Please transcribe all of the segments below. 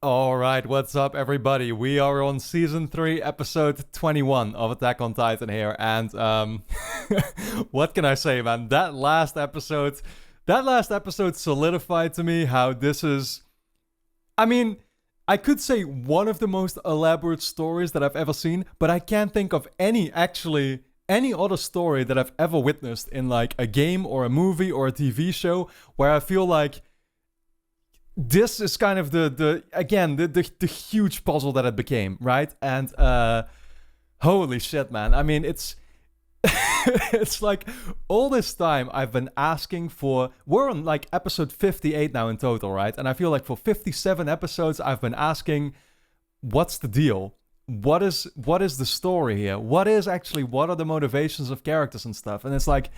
All right, what's up, everybody? We are on season 3, episode 21 of Attack on Titan here, and what can I say, man? That last episode solidified to me how this is. I mean, I could say one of the most elaborate stories that I've ever seen, but I can't think of any other story that I've ever witnessed in like a game or a movie or a TV show where I feel like this is kind of the huge puzzle that it became, right? And holy shit, man. I mean, it's it's like all this time I've been asking for. We're on like episode 58 now in total, right? And I feel like for 57 episodes I've been asking, what's the deal? What is the story here? What are the motivations of characters and stuff? And it's like,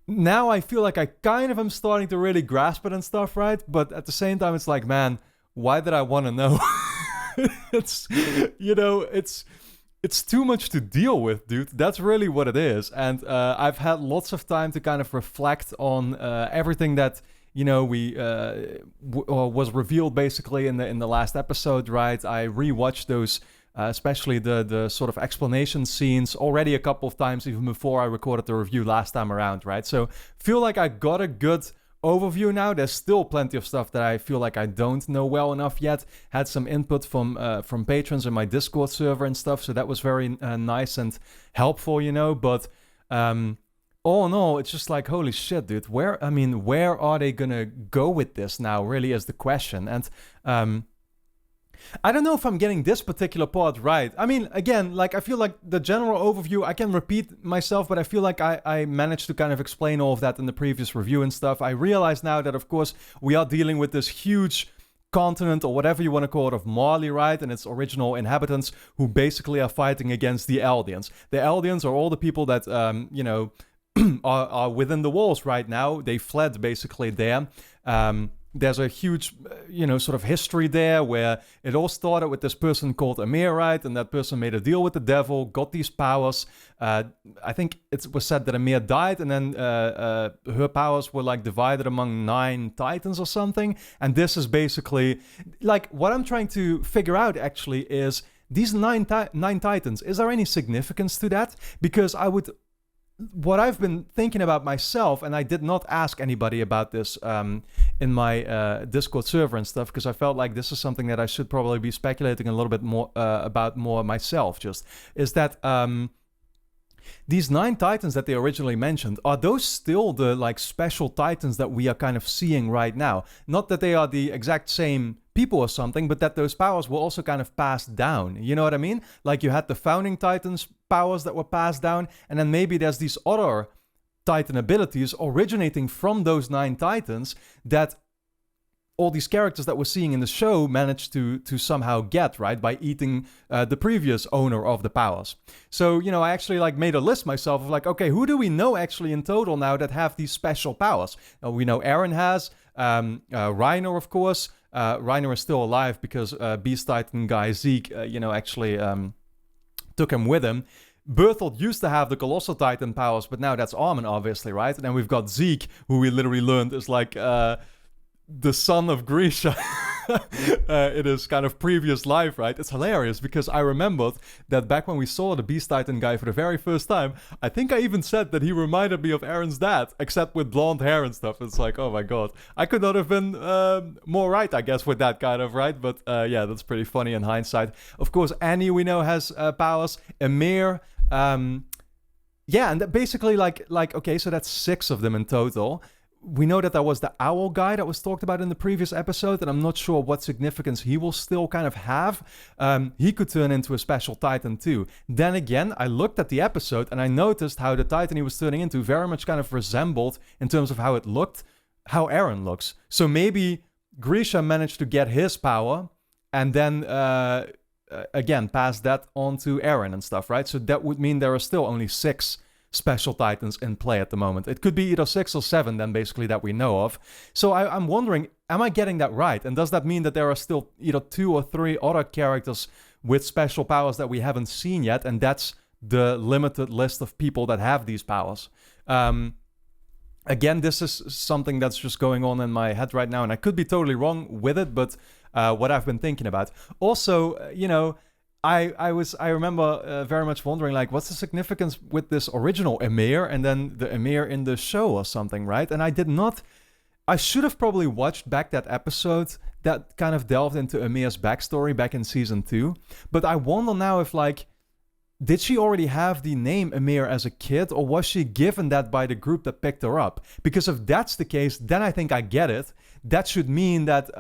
now I feel like I kind of am starting to really grasp it and stuff, right? But at the same time, it's like, man, why did I want to know? it's, it's too much to deal with, dude. That's really what it is. And I've had lots of time to kind of reflect on everything that, was revealed basically in the last episode, right? I rewatched those. Especially the sort of explanation scenes already a couple of times, even before I recorded the review last time around, right? So feel like I got a good overview now. There's still plenty of stuff that I feel like I don't know well enough yet. Had some input from patrons in my Discord server and stuff, so that was very nice and helpful, But all in all, it's just like, holy shit, dude. Where are they gonna go with this now? Really, is the question. And I don't know if I'm getting this particular part right. I mean, again, like I feel like the general overview, I can repeat myself, but I feel like I managed to kind of explain all of that in the previous review and stuff. I realize now that, of course, we are dealing with this huge continent or whatever you want to call it of Marley, right? And its original inhabitants who basically are fighting against the Eldians. The Eldians are all the people that, are within the walls right now. They fled basically there. There's a huge, sort of history there where it all started with this person called Amir, right? And that person made a deal with the devil, got these powers. I think it was said that Amir died, and then her powers were like divided among 9 titans or something. And this is basically like what I'm trying to figure out actually is these nine titans. Is there any significance to that? Because what I've been thinking about myself, and I did not ask anybody about this in my Discord server and stuff, because I felt like this is something that I should probably be speculating a little bit more about more myself, is that these 9 titans that they originally mentioned, are those still the like special titans that we are kind of seeing right now? Not that they are the exact same people or something, but that those powers were also kind of passed down. You know what I mean? Like you had the founding titans powers that were passed down, and then maybe there's these other titan abilities originating from those 9 titans that all these characters that we're seeing in the show managed to somehow get, right, by eating the previous owner of the powers. So, I actually like made a list myself of like, okay, who do we know actually in total now that have these special powers? We know Eren has, Reiner, of course. Reiner is still alive because Beast Titan guy Zeke, actually took him with him. Berthold used to have the Colossal Titan powers, but now that's Armin, obviously, right? And then we've got Zeke, who we literally learned is like the son of Grisha in his kind of previous life, right? It's hilarious because I remembered that back when we saw the Beast Titan guy for the very first time, I think I even said that he reminded me of Eren's dad, except with blonde hair and stuff. It's like, oh my god. I could not have been more right, I guess, with that kind of, right? But yeah, that's pretty funny in hindsight. Of course, Annie, we know, has powers. Emir, yeah, and that basically like, okay, so that's 6 of them in total. We know that there was the owl guy that was talked about in the previous episode, and I'm not sure what significance he will still kind of have. He could turn into a special titan too. Then again, I looked at the episode and I noticed how the titan he was turning into very much kind of resembled, in terms of how it looked, how Eren looks. So maybe Grisha managed to get his power and then again pass that on to Eren and stuff, right? So that would mean there are still only 6 special titans in play at the moment. It could be either 6 or 7 then basically that we know of. So I'm wondering, am I getting that right? And does that mean that there are still either 2 or 3 other characters with special powers that we haven't seen yet, and that's the limited list of people that have these powers? Again, this is something that's just going on in my head right now, and I could be totally wrong with it, but what I've been thinking about. Also, I remember very much wondering, like, what's the significance with this original Emir and then the Emir in the show or something, right? And I should have probably watched back that episode that kind of delved into Emir's backstory back in season 2. But I wonder now if, like, did she already have the name Emir as a kid, or was she given that by the group that picked her up? Because if that's the case, then I think I get it. That should mean that,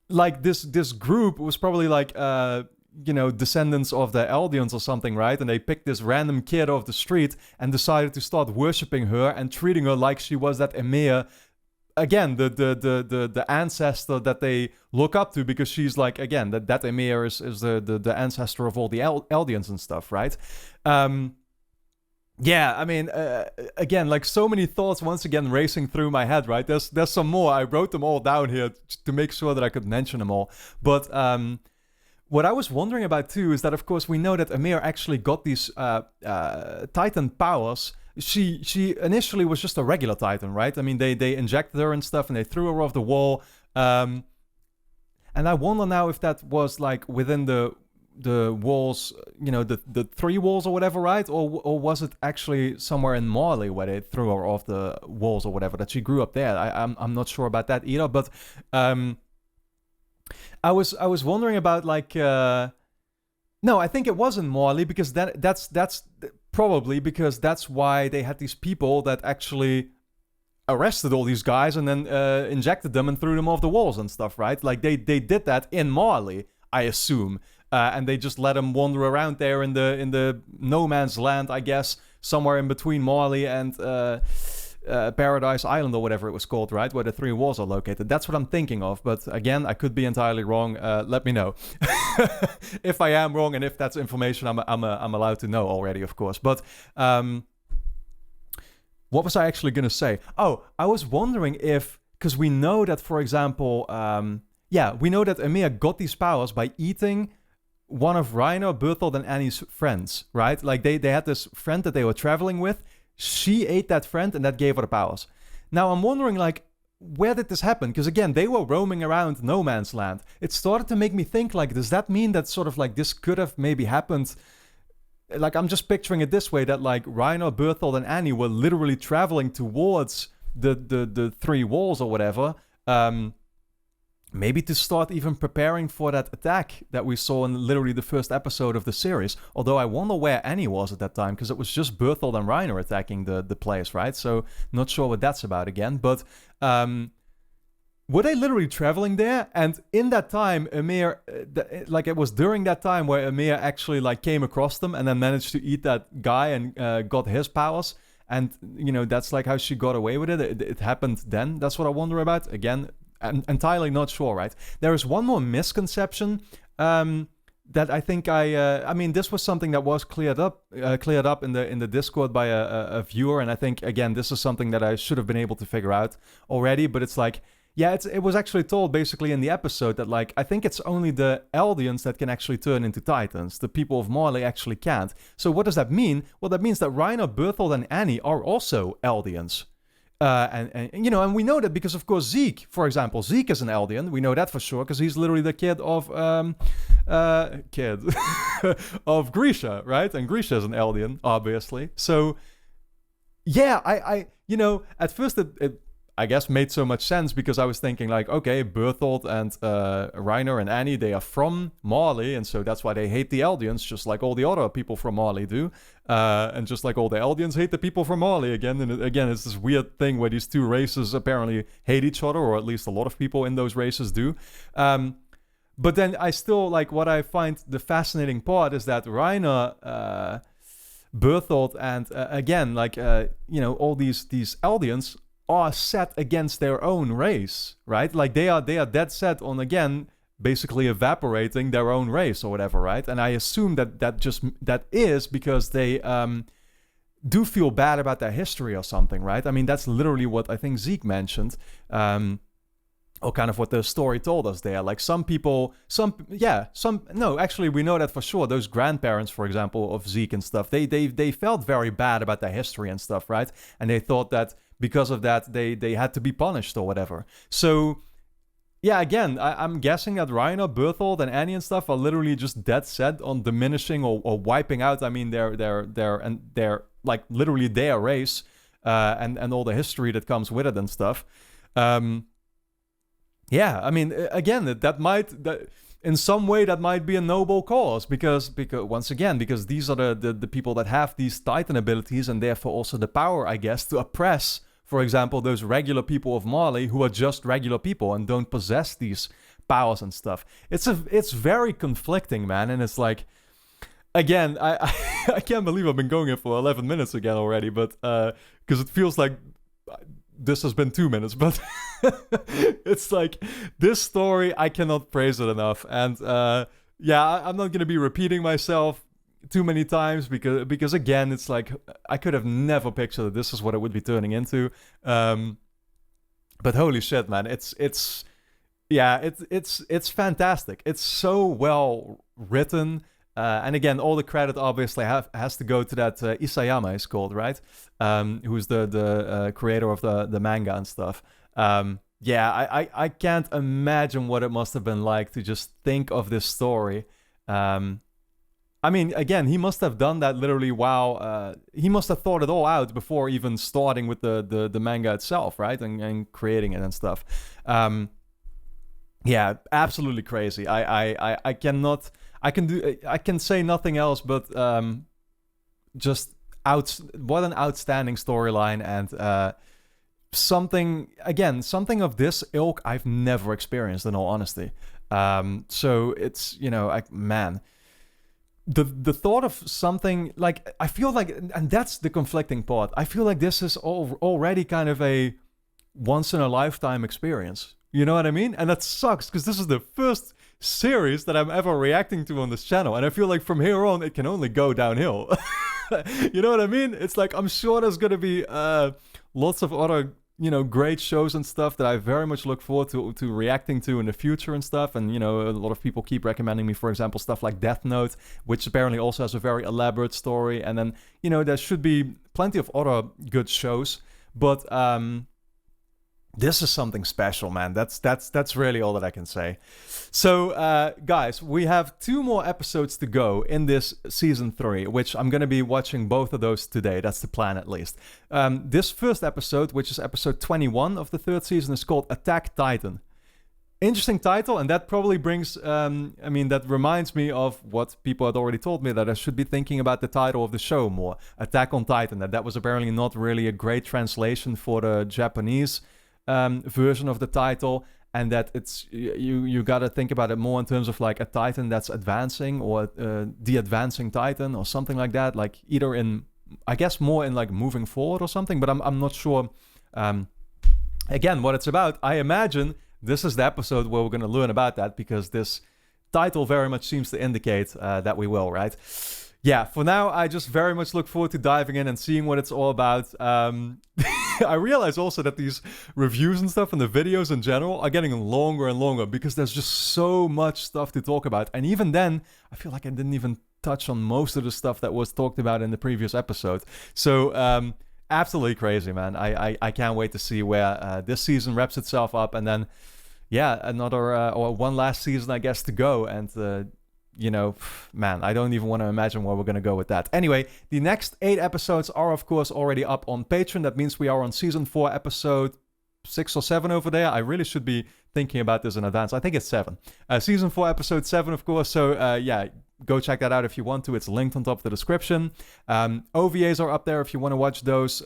like, this group was probably like, descendants of the Eldians or something, right? And they picked this random kid off the street and decided to start worshipping her and treating her like she was that Emir. Again, the ancestor that they look up to, because she's like, again, that Emir is the ancestor of all the Eldians and stuff, right? Yeah, I mean, again, like, so many thoughts once again racing through my head, right? There's some more. I wrote them all down here to make sure that I could mention them all. But what I was wondering about too is that, of course, we know that Emir actually got these Titan powers. She initially was just a regular Titan, right? I mean, they injected her and stuff, and they threw her off the wall. And I wonder now if that was like within the walls, the 3 walls or whatever, right? Or was it actually somewhere in Marley where they threw her off the walls or whatever, that she grew up there? I'm not sure about that either. But I was wondering about, like, no, I think it was in Marley, because that's probably because that's why they had these people that actually arrested all these guys and then injected them and threw them off the walls and stuff, right? Like, they did that in Marley, I assume, and they just let them wander around there in the no man's land, I guess, somewhere in between Marley and Paradise Island or whatever it was called, right? Where the 3 walls are located. That's what I'm thinking of. But again, I could be entirely wrong. Let me know if I am wrong, and if that's information I'm allowed to know already, of course. But what was I actually going to say? Oh, I was wondering if, because we know that, for example, we know that Emir got these powers by eating one of Reiner, Berthold, and Annie's friends, right? Like, they had this friend that they were traveling with. She ate that friend, and that gave her the powers. Now, I'm wondering, like, where did this happen? Because, again, they were roaming around no man's land. It started to make me think, like, does that mean that sort of, like, this could have maybe happened? Like, I'm just picturing it this way, that, like, Reiner, Berthold, and Annie were literally traveling towards the 3 walls or whatever, maybe to start even preparing for that attack that we saw in literally the first episode of the series. Although I wonder where Annie was at that time, because it was just Berthold and Reiner attacking the place, right? So not sure what that's about again. But were they literally traveling there? And in that time, Emir, like, it was during that time where Emir actually, like, came across them and then managed to eat that guy and got his powers. And, that's like how she got away with it. It happened then. That's what I wonder about. Again, I'm entirely not sure, right? There is one more misconception that I think I mean, this was something that was cleared up in the Discord by a viewer, and I think, again, this is something that I should have been able to figure out already. But it's like, yeah, it was actually told basically in the episode that, like, I think it's only the Eldians that can actually turn into Titans. The people of Marley actually can't. So what does that mean? Well, that means that Reiner, Berthold, and Annie are also Eldians. And we know that because, of course, Zeke, for example, Zeke is an Eldian. We know that for sure because he's literally the kid of of Grisha, right? And Grisha is an Eldian, obviously. So, yeah, I at first it I guess made so much sense because I was thinking, like, okay, Berthold and Reiner and Annie, they are from Marley, and so that's why they hate the Eldians, just like all the other people from Marley do. And just like all the Eldians hate the people from Marley again. And again, it's this weird thing where these two races apparently hate each other, or at least a lot of people in those races do. But then I still, like, what I find the fascinating part is that Reiner, Berthold, and again, like, all these Eldians are set against their own race, right? Like, they are dead set on, again, basically evaporating their own race or whatever, right? And I assume that is because they do feel bad about their history or something, right? I mean, that's literally what I think Zeke mentioned, or kind of what the story told us there. Like, actually, we know that for sure. Those grandparents, for example, of Zeke and stuff, they felt very bad about their history and stuff, right? And they thought that because of that, they had to be punished or whatever. So yeah, again, I'm guessing that Reiner, Berthold, and Annie and stuff are literally just dead set on diminishing or wiping out. I mean, their like literally their race, and all the history that comes with it and stuff. Um, yeah, I mean, again, in some way that might be a noble cause because once again, because these are the people that have these Titan abilities and therefore also the power, I guess, to oppress, for example, those regular people of Marley who are just regular people and don't possess these powers and stuff. It's very conflicting, man, and it's like, again, I can't believe I've been going here for 11 minutes again already, but because it feels like this has been 2 minutes, but it's like this story, I cannot praise it enough. And yeah, I'm not gonna be repeating myself too many times because again, it's like I could have never pictured that this is what it would be turning into. But holy shit, man, it's fantastic. It's so well written. And again, all the credit obviously has to go to that Isayama, is called, right? Who's the creator of the manga and stuff. Yeah, I can't imagine what it must have been like to just think of this story. I mean, again, he must have done that literally while... he must have thought it all out before even starting with the manga itself, right? And creating it and stuff. Yeah, absolutely crazy. I cannot... I can say nothing else but just what an outstanding storyline, and something of this ilk I've never experienced, in all honesty. So it's, man, the thought of something like, I feel like, and that's the conflicting part, I feel like this is already kind of a once in a lifetime experience. You know what I mean? And that sucks because this is the first series that I'm ever reacting to on this channel, and I feel like from here on it can only go downhill. You know what I mean? It's like, I'm sure there's gonna be lots of other great shows and stuff that I very much look forward to reacting to in the future and stuff. And a lot of people keep recommending me, for example, stuff like Death Note, which apparently also has a very elaborate story. And then there should be plenty of other good shows, but this is something special, man. That's really all that I can say. So, guys, we have 2 more episodes to go in this season 3, which I'm going to be watching both of those today. That's the plan, at least. This first episode, which is episode 21 of the 3rd season, is called Attack Titan. Interesting title, and that probably brings... that reminds me of what people had already told me, that I should be thinking about the title of the show more. Attack on Titan. That was apparently not really a great translation for the Japanese version of the title, and that it's you gotta think about it more in terms of like a Titan that's advancing, or the advancing Titan, or something like that, like either in, I guess, more in like moving forward or something, but I'm not sure again what it's about. I imagine this is the episode where we're gonna learn about that, because this title very much seems to indicate that we will, right? Yeah, for now, I just very much look forward to diving in and seeing what it's all about. I realize also that these reviews and stuff and the videos in general are getting longer and longer because there's just so much stuff to talk about. And even then, I feel like I didn't even touch on most of the stuff that was talked about in the previous episode. So, absolutely crazy, man. I can't wait to see where this season wraps itself up. And then, yeah, another or one last season, I guess, to go. And... man, I don't even want to imagine where we're going to go with that. Anyway, the next 8 episodes are, of course, already up on Patreon. That means we are on season 4, episode 6 or 7 over there. I really should be thinking about this in advance. I think it's 7. Season 4, episode 7, of course. So, yeah, go check that out if you want to. It's linked on top of the description. OVAs are up there if you want to watch those.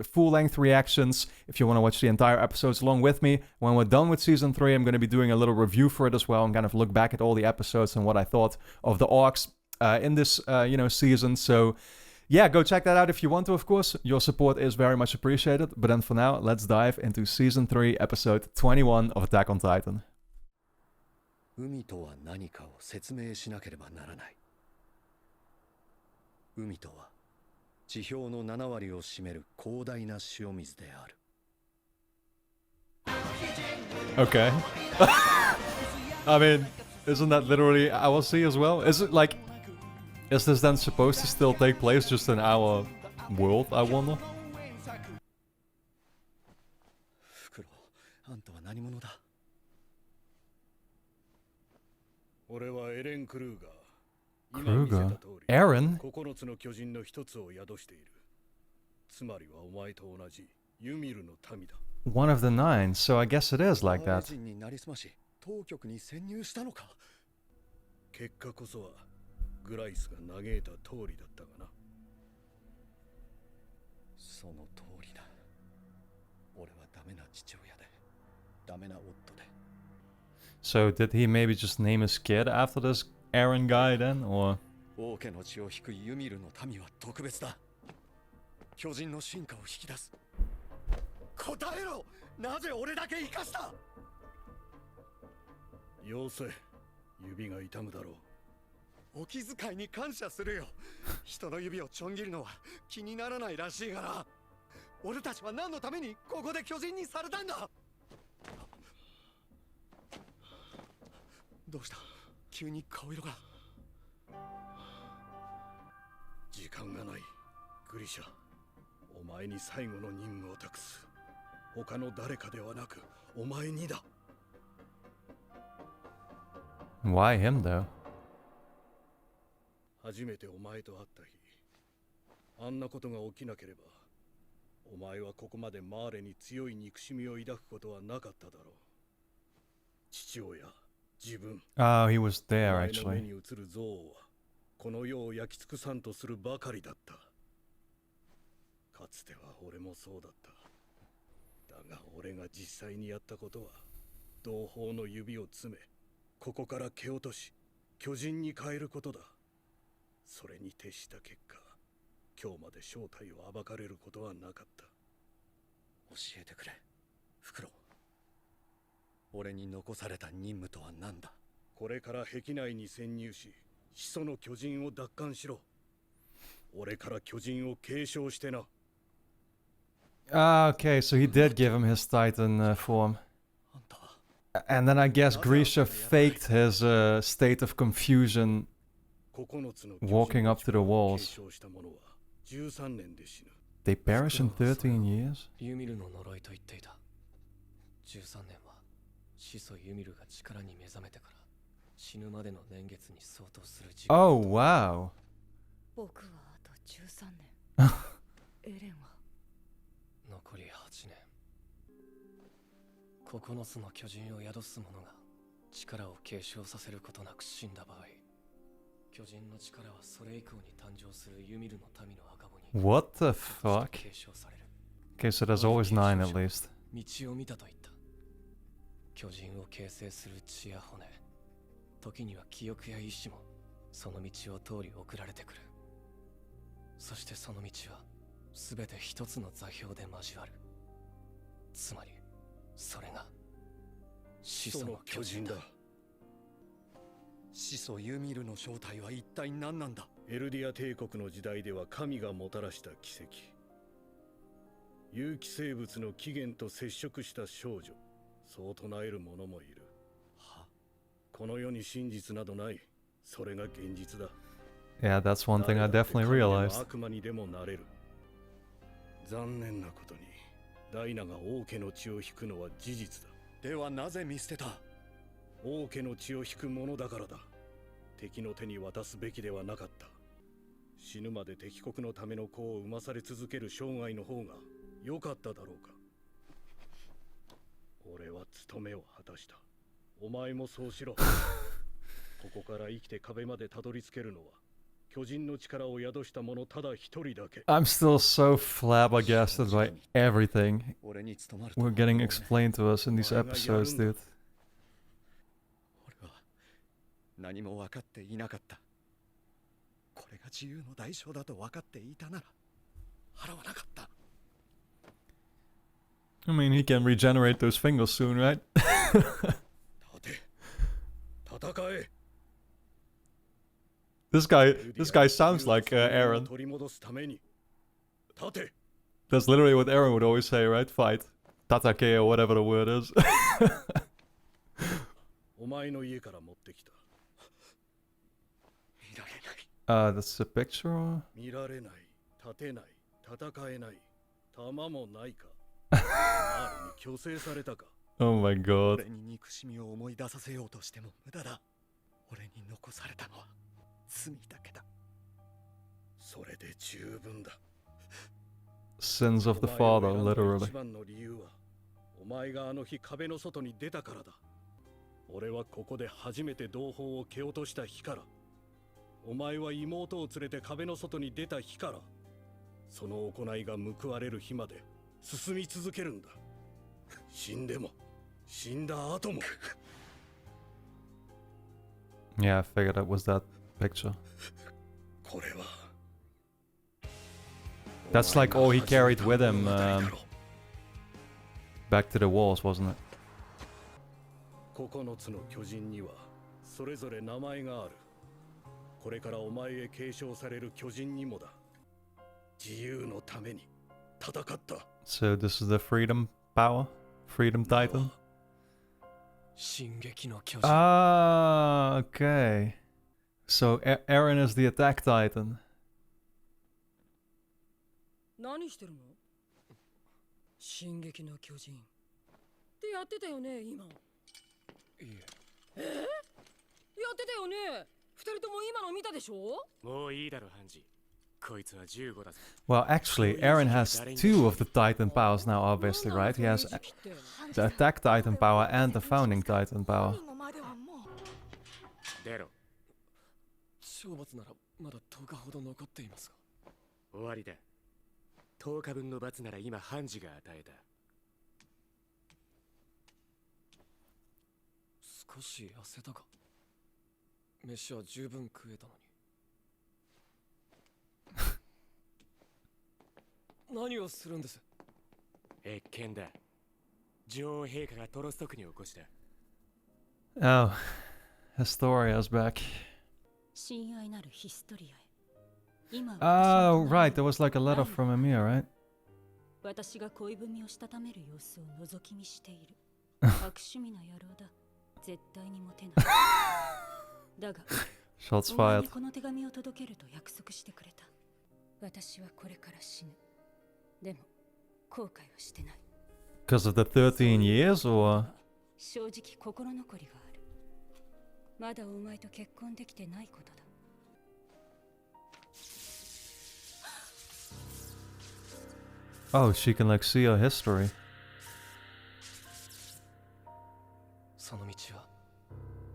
Full-length reactions if you want to watch the entire episodes along with me. When we're done with season 3, I'm going to be doing a little review for it as well and kind of look back at all the episodes and what I thought of the arcs in this, season. So, yeah, go check that out if you want to, of course. Your support is very much appreciated. But then for now, let's dive into season 3, episode 21 of Attack on Titan. 海とは何かを説明しなければならない。海とは地表の7割を占める広大な塩水である。Okay. I mean, isn't that literally our sea as well? Is it like... Is this then supposed to still take place just in our world, I wonder? フクロウ、あんたは何者だ？俺はエレン・クルーガー。今見せ Kruger. た通り、 Aaron? 9つの巨人の一つを宿している。つまりはお前と同じユミルの民だ。One of the nine, so I guess it is like バーレ that. 人になりすまし当局に潜入したのか。結果こそはグライスが嘆いた通りだったがな。その通りだ。俺はダメな父親でダメな夫で。 So did he maybe just name his kid after this Aaron guy then, or? 王家の血を引くユミルの民は特別だ。巨人の進化を引き出す。答えろ。なぜ俺だけ生かした。よせ、指が痛むだろう。お気遣いに感謝するよ。人の指をちょん切るのは気にならないらしいがな。俺たちは何のためにここで巨人にされたんだ。どうした。急に顔色が。時間がない。グリシャ、お前に最後の任務を託す。他の誰かではなくお前にだ。 Why him though? 初めてお前と会った日、あんなことが起きなければお前はここまでマーレに強い憎しみを抱くことはなかっただろう。父親、自分、 Oh, he was お there 前の目 actually. に映る憎悪はこの世を焼き尽くさんとするばかりだった。かつては俺もそうだった。だが俺が実際にやったことは同胞の指を詰め、ここから蹴落とし巨人に変えることだ。それに徹した結果、今日まで正体を暴かれることはなかった。教えてくれ、フクロウ。俺に残された任務とは何だ。これから壁内に潜入し、始祖の巨人を奪還しろ。俺から巨人を継承してな。 Ah, okay, so he did give him his Titan form. あんたは And then I guess Grisha faked his state of confusion 9つの walking up to the 継 walls. 承した者は13年で死ぬ。 They perish in 13 years? ユミルの呪いと言っていた。13年は始祖ユミルが力に目覚めてから死ぬまでの年月に相当する時間。 Oh, wow. 僕はあと13年。エレンは残り8年。9つの巨人を宿す者が力を継承させることなく死んだ場合、巨人の力はそれ以降に誕生するユミルの民の赤子に What the 継 fuck? 承される。 Okay, so there's always 9 at least. 道を見たと言った。巨人を形成する血や骨、時には記憶や意志もその道を通り送られてくる。そしてその道は全て一つの座標で交わる。つまりそれが始祖の巨人だ。始祖ユミルの正体は一体何なんだ。エルディア帝国の時代では神がもたらした奇跡。有機生物の起源と接触した少女、そう唱える者もいる。は、この世に真実などない。それが現実だ。 Yeah, that's one thing I 誰だって definitely 神でも realized. 悪魔にでもなれる。残念なことにダイナが王家の血を引くのは事実だ。ではなぜ見捨てた。王家の血を引くものだからだ。敵の手に渡すべきではなかった。死ぬまで敵国のための子を生まされ続ける生涯の方が良かっただろうか。俺は務めを果たした。お前もそうしろ。ここから生きて壁までたどり着けるのは巨人の力を宿した者ただ一人だけ。 I'm still so flabbergasted by everything 俺に務まると we're getting explained to us in these episodes, dude. 俺は何も分かっていなかった。これが自由の代償だと分かっていたなら払わなかった。 I mean, he can regenerate those fingers soon, right? 立て、戦え。 This guy sounds like Aaron. 取り戻すために立て。 That's literally what Aaron would always say, right? Fight. Tatake or whatever the word is. お前の家から持ってきた。見られない。That's a picture? Or? 見られない、立てない、戦えない、弾もないか。周りに強制されたか。 Oh my god. 俺に憎しみを思い出させようとしても無駄だ。俺に残されたのは罪だけだ。それで十分だ。 Sins of the お前を father, 選んだ literally. 一番の理由は、お前があの日壁の外に出たからだ。俺はここで初めて同胞を蹴落とした日から、お前は妹を連れて壁の外に出た日から、その行いが報われる日まで進み続けるんだ。死んでも死んだ後も。 Yeah, I figured it was that picture. これは That's like all he carried with him back to the walls, wasn't it? 9つの巨人にはそれぞれ名前がある。これからお前へ継承される巨人にもだ。自由のために戦った。 So this is the freedom power? Freedom Titan? 進撃の巨人。 Ah, okay. So Eren is the attack Titan. 何してるの？進撃の巨人ってやってたよね今。いえ。やってたよね。二人とも今の見たでしょ？もういいだろハンジ。こいつは15だぜ。 Well, actually, Eren has two of the Titan powers now, obviously, right? He has the attack Titan power and the founding Titan power. 出ろ。懲罰ならまだ10日ほど残っていますが。終わりだ。10日分の罰なら今ハンジが与えた。少し痩せたか。飯は十分食えたのに。何をするんです？謁見だ。女王陛下がトロスト区に起こした。Oh, Historia's back. 親愛なるヒストリアへ。今 Oh, right, there was like a letter from Emir, right? 私が恋文をしたためる様子を覗き見している。悪趣味な野郎だ。絶対にモテない。だが、 Shots お前 fired. にこの手紙を届けると約束してくれた。私はこれから死ぬ。でも、後悔はしてない。 Because of the 13 years, or? 正直心残りがある。まだお前と結婚できてないことだ。 Oh, she can like see her history. その道は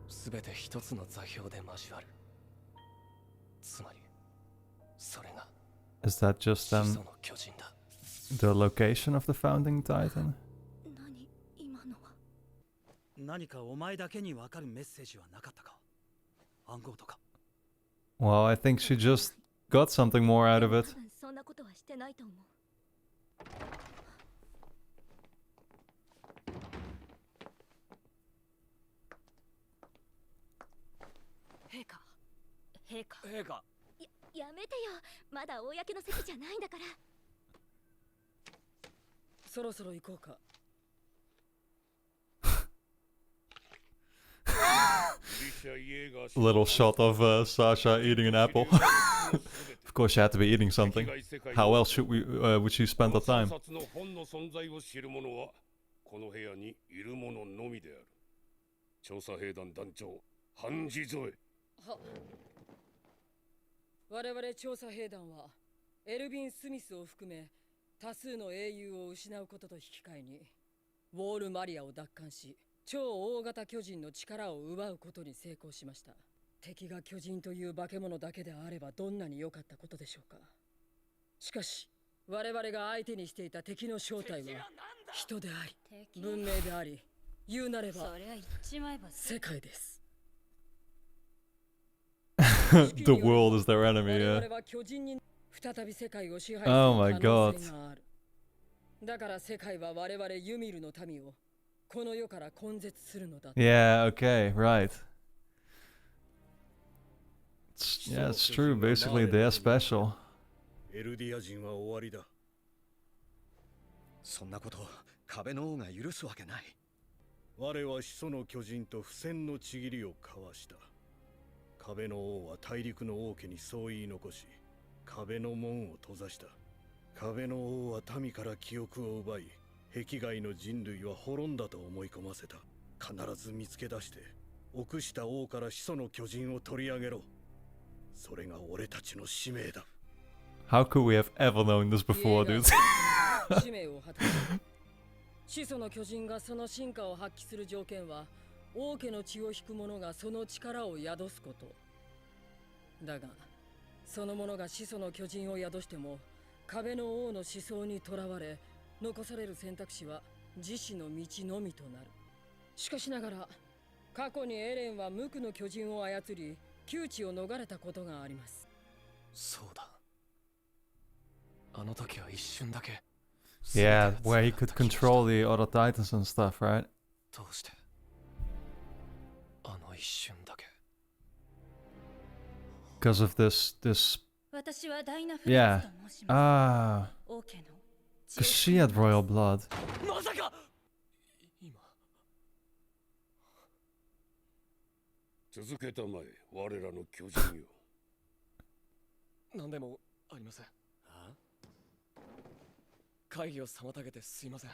全て一つの座標で交わる。つまりそれが Is that just 始祖 then の巨人だ。 the location of the founding Titan? 何今のは。何かお前だけにわかるメッセージはなかったか？暗号とか。 Well, I think she just got something more out of it. 多分そんなことはしてないと思う。陛下。陛下。映画。やめてよ。まだ公の席じゃないんだから。そろそろ行こうか。 Little shot of Sasha eating an apple. Of course, she had to be eating something. How else would she spend her time? 殺の本の存在を知る者はこの部屋にいる者のみである。調査兵団団長ハンジゾエ。は。我々調査兵団はエルヴィン・スミスを含め多数の英雄を失うことと引き換えにウォール・マリアを奪還し超大型巨人の力を奪うことに成功しました。敵が巨人という化け物だけであればどんなに良かったことでしょうか。しかし我々が相手にしていた敵の正体は人であり文明であり言うなればそりゃ言っちまえば世界です。 The world is their enemy, 我 yeah. 々は巨人に再び世界を支配する Oh 可 my 能 god. 性がある。だから世界は我々ユミルの民をこの世から根絶するのだ。 Yeah, okay, right. Yeah, it's true. Basically, they're special. エルディア人は終わりだ。そんなことを壁の王が許すわけない。我は始祖の巨人と不戦のちぎりを交わした。壁の王は大陸の王家にそう言い残し、壁の門を閉ざした。壁の王は民から記憶を奪い、壁外の人類は滅んだと思い込ませた。必ず見つけ出して臆した王から始祖の巨人を取り上げろ。それが俺たちの使命だ。 How could we have ever known this before, dude? 使命を果たす。始祖の巨人がその進化を発揮する条件は、王家の血を引く者がその力を宿すこと。だが、その者が始祖の巨人を宿しても、壁の王の思想にとらわれ、残される選択肢は自死の道のみとなる。しかしながら、過去にエレンは無垢の巨人を操り、窮地を逃れたことがあります。そうだ。あの時は一瞬だけ。 Yeah, where he could control the other titans and stuff, right? どうしてあの一瞬だけ Because of this 私はダイナフ yeah. と申しま Ah, す。王家の because she had royal blood. まさか今続けたまえ、我らの巨人よ。何でもありません。会議を妨げてすいません。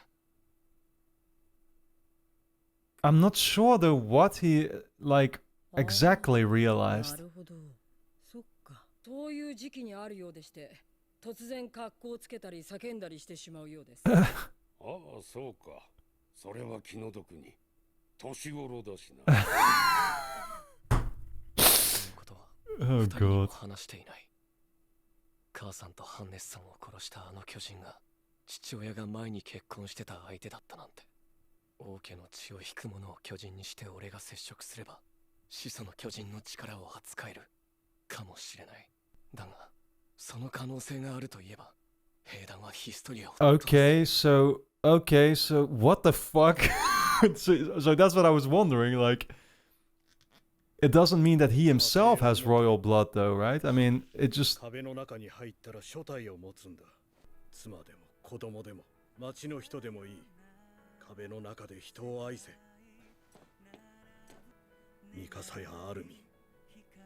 I'm not sure though what he like exactly な realized. るほど。そっか。そういう時期にあるようでして、突然格好をつけたり叫んだりしてしまうようです。ああ、そうか。それは気の毒に。年頃だしな。そのことは Oh 二人にも god. 話していない。母さんとハンネスさんを殺したあの巨人が父親が前に結婚してた相手だったなんて。王家の血を引く者を巨人にして俺が接触すれば始祖の巨人の力を扱えるかもしれない。だがその可能性があるといえば兵団はヒストリアを Okay, so what the fuck? so that's what I was wondering. Like, it doesn't mean that he himself has royal blood, though, right? I mean, it just 壁の中に入ったら初体を持つんだ。妻でも子供でも町の人でもいい。壁の中で人を愛せ。ミカサやアルミン、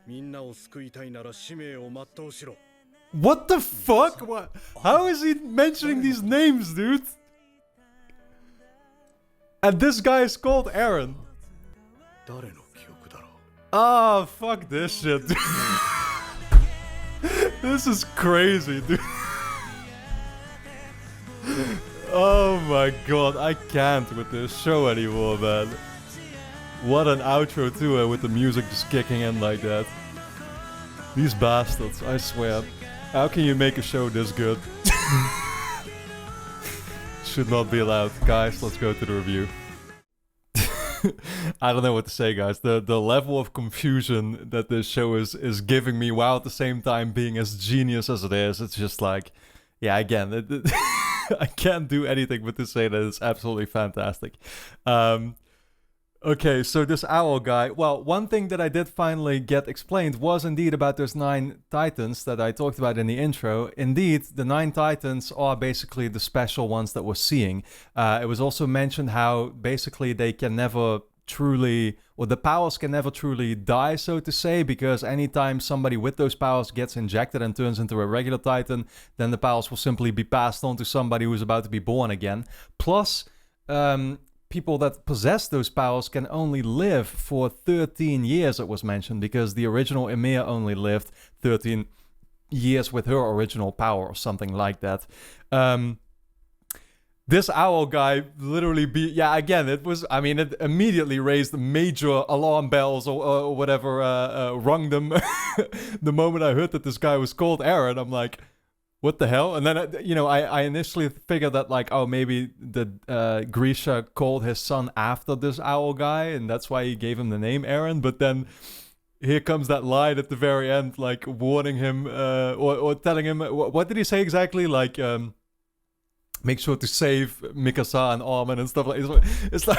みんなを救いたいなら使命を全うしろ。 what the fuck? What? How is he mentioning these names, dude? And this guy is called Aaron. 誰の記憶だろう。 Ah, fuck this shit, dude. This is crazy, dude. Oh my god, I can't with this show anymore, man. What an outro too, with the music just kicking in like that. These bastards, I swear. How can you make a show this good? Should not be allowed. Guys, let's go to the review. I don't know what to say, guys. The level of confusion that this show is giving me, while at the same time being as genius as it is, it's just like, yeah, again, I can't do anything but to say that it's absolutely fantastic. Okay, so this owl guy. Well, one thing that I did finally get explained was indeed about those 9 titans that I talked about in the intro. Indeed, the 9 titans are basically the special ones that we're seeing. It was also mentioned how basically they can never truly, or the powers can never truly die, so to say, because anytime somebody with those powers gets injected and turns into a regular titan, then the powers will simply be passed on to somebody who's about to be born again. Plus, people that possess those powers can only live for 13 years, it was mentioned, because the original Emir only lived 13 years with her original power or something like that. This owl guy literally again, it immediately raised major alarm bells or whatever, rung them. The moment I heard that this guy was called Aaron, I'm like, what the hell? And then, I initially figured that, like, oh, maybe the Grisha called his son after this owl guy, and that's why he gave him the name Aaron. But then here comes that line at the very end, like, warning him, or telling him, what did he say exactly? Like, make sure to save Mikasa and Armin and stuff like that. It's like,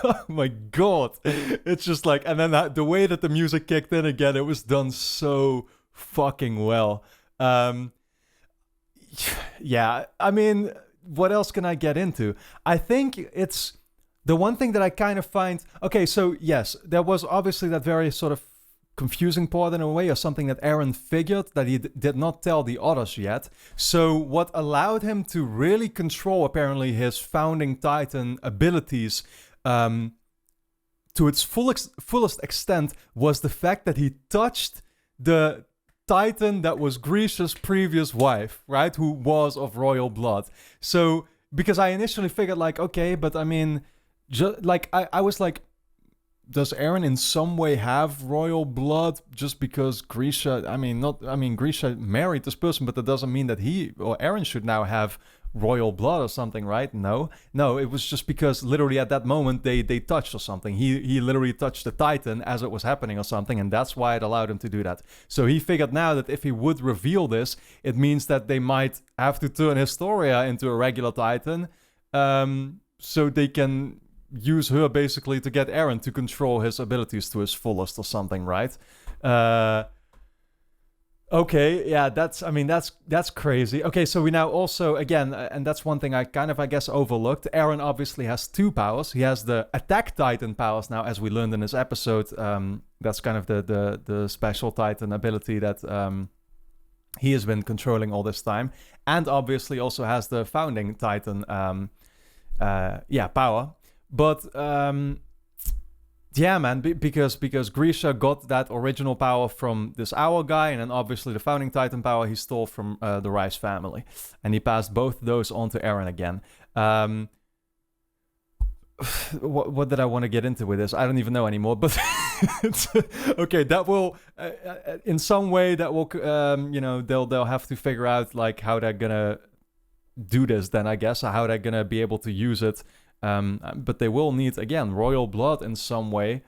oh my god. It's just like, and then the way that the music kicked in again, it was done so fucking well. Yeah, I mean, what else can I get into? I think it's the one thing that I kind of find... Okay, so yes, there was obviously that very sort of confusing part in a way, or something that Aaron figured that he did not tell the others yet. So what allowed him to really control, apparently, his founding titan abilities to its fullest extent was the fact that he touched the Titan that was Grisha's previous wife, right? Who was of royal blood. So, because I initially figured like, okay, but I mean, I was like, does Eren in some way have royal blood just because Grisha, Grisha married this person, but that doesn't mean that he or Eren should now have royal blood or something, right? No, it was just because literally at that moment they touched or something. He literally touched the Titan as it was happening or something, and that's why it allowed him to do that. So he figured now that if he would reveal this, it means that they might have to turn Historia into a regular Titan, so they can use her basically to get Eren to control his abilities to his fullest or something, right? Okay, yeah, that's crazy. Okay, so we now also, again, and that's one thing I guess overlooked. Eren obviously has two powers. He has the Attack Titan powers now, as we learned in this episode. That's kind of the special Titan ability that he has been controlling all this time. And obviously also has the Founding Titan power. But yeah, man, because Grisha got that original power from this Owl guy, and then obviously the Founding Titan power he stole from the Rice family. And he passed both those on to Eren again. What did I want to get into with this? I don't even know anymore, but okay, that will, in some way, that will, they'll have to figure out, like, how they're gonna do this then, I guess, how they're gonna be able to use it. But they will need, again, royal blood in some way.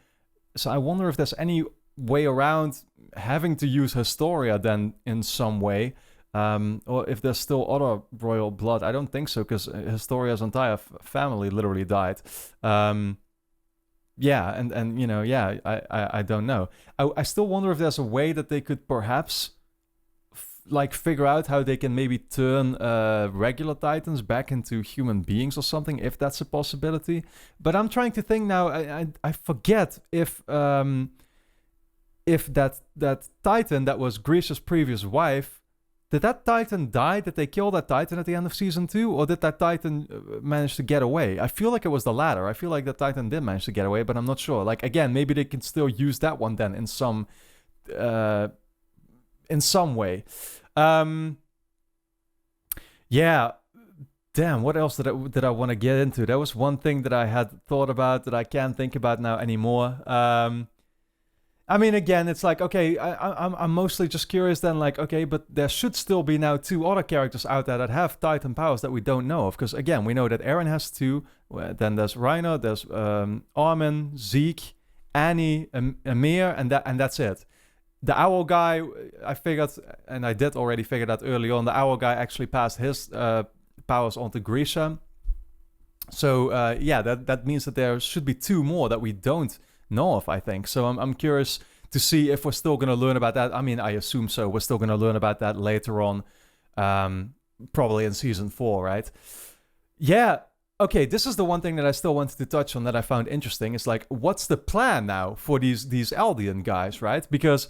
So I wonder if there's any way around having to use Historia then in some way. Or if there's still other royal blood. I don't think so, because Historia's entire family literally died. I don't know. I still wonder if there's a way that they could perhaps figure out how they can maybe turn regular Titans back into human beings or something, if that's a possibility. But I'm trying to think now. I forget if that Titan that was Grisha's previous wife, did that Titan die? Did they kill that Titan at the end of season 2, or did that Titan manage to get away? I feel like it was the latter. I feel like that Titan did manage to get away, but I'm not sure. Like, again, maybe they can still use that one then in some way. Yeah, damn, what else did I want to get into? That was one thing that I had thought about that I can't think about now anymore. Again, it's like, okay, I'm mostly just curious then, like, okay, but there should still be now 2 other characters out there that have Titan powers that we don't know of, because again, we know that Eren has 2, then there's Reiner, there's Armin, Zeke, Annie, Amir, and that's it. The Owl guy, I figured, and I did already figure that early on, the Owl guy actually passed his powers on to Grisha. So, that means that there should be 2 more that we don't know of, I think. So I'm curious to see if we're still going to learn about that. I assume so. We're still going to learn about that later on, probably in season 4, right? Yeah. Okay, this is the one thing that I still wanted to touch on that I found interesting. It's like, what's the plan now for these Eldian guys, right? Because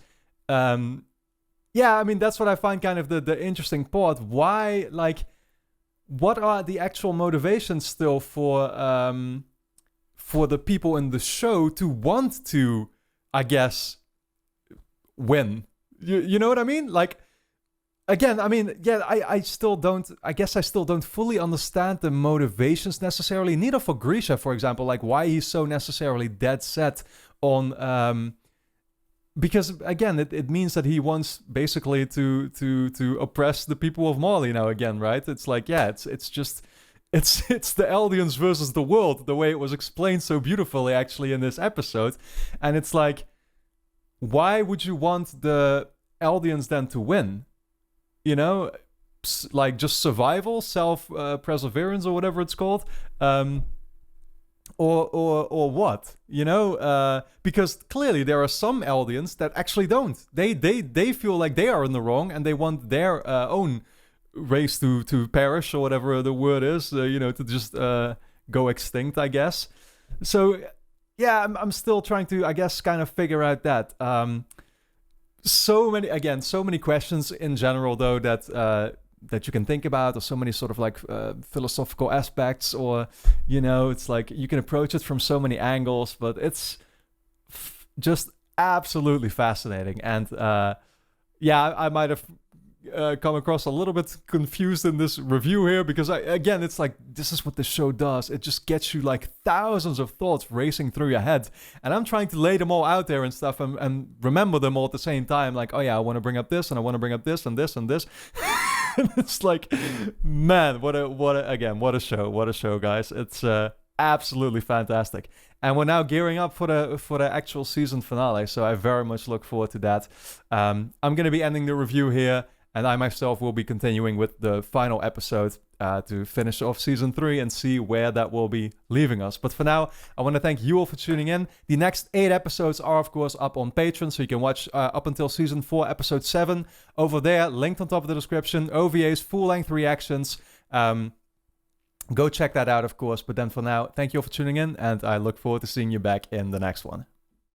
that's what I find kind of the interesting part. Why, like, what are the actual motivations still for the people in the show to want to, I guess, win? You know what I mean? Like, again, I still don't fully understand the motivations necessarily. Neither for Grisha, for example, like why he's so necessarily dead set on, because again, it means that he wants basically to oppress the people of Marley now again, right? It's like, yeah, it's the Eldians versus the world, the way it was explained so beautifully actually in this episode. And it's like, why would you want the Eldians then to win? You know, like just survival, self-perseverance, or whatever it's called, or what? You know, because clearly there are some Eldians that actually don't. They feel like they are in the wrong, and they want their own race to perish, or whatever the word is. To just go extinct, I guess. So yeah, I'm still trying to, I guess, kind of figure out that. So many questions in general, though, that you can think about, or so many sort of like philosophical aspects, or, it's like you can approach it from so many angles, but it's just absolutely fascinating. And I might have come across a little bit confused in this review here, because again, it's like, this is what the show does. It just gets you like thousands of thoughts racing through your head, and I'm trying to lay them all out there and stuff, and remember them all at the same time. Like, oh yeah, I want to bring up this, and I want to bring up this and this and this. It's like, man, what a show, guys. It's absolutely fantastic. And we're now gearing up for the actual season finale, so I very much look forward to that. I'm going to be ending the review here, and I myself will be continuing with the final episode to finish off season 3 and see where that will be leaving us. But for now, I want to thank you all for tuning in. The next 8 episodes are, of course, up on Patreon, so you can watch up until season 4, episode 7. Over there, linked on top of the description, OVA's full-length reactions. Go check that out, of course. But then for now, thank you all for tuning in, and I look forward to seeing you back in the next one.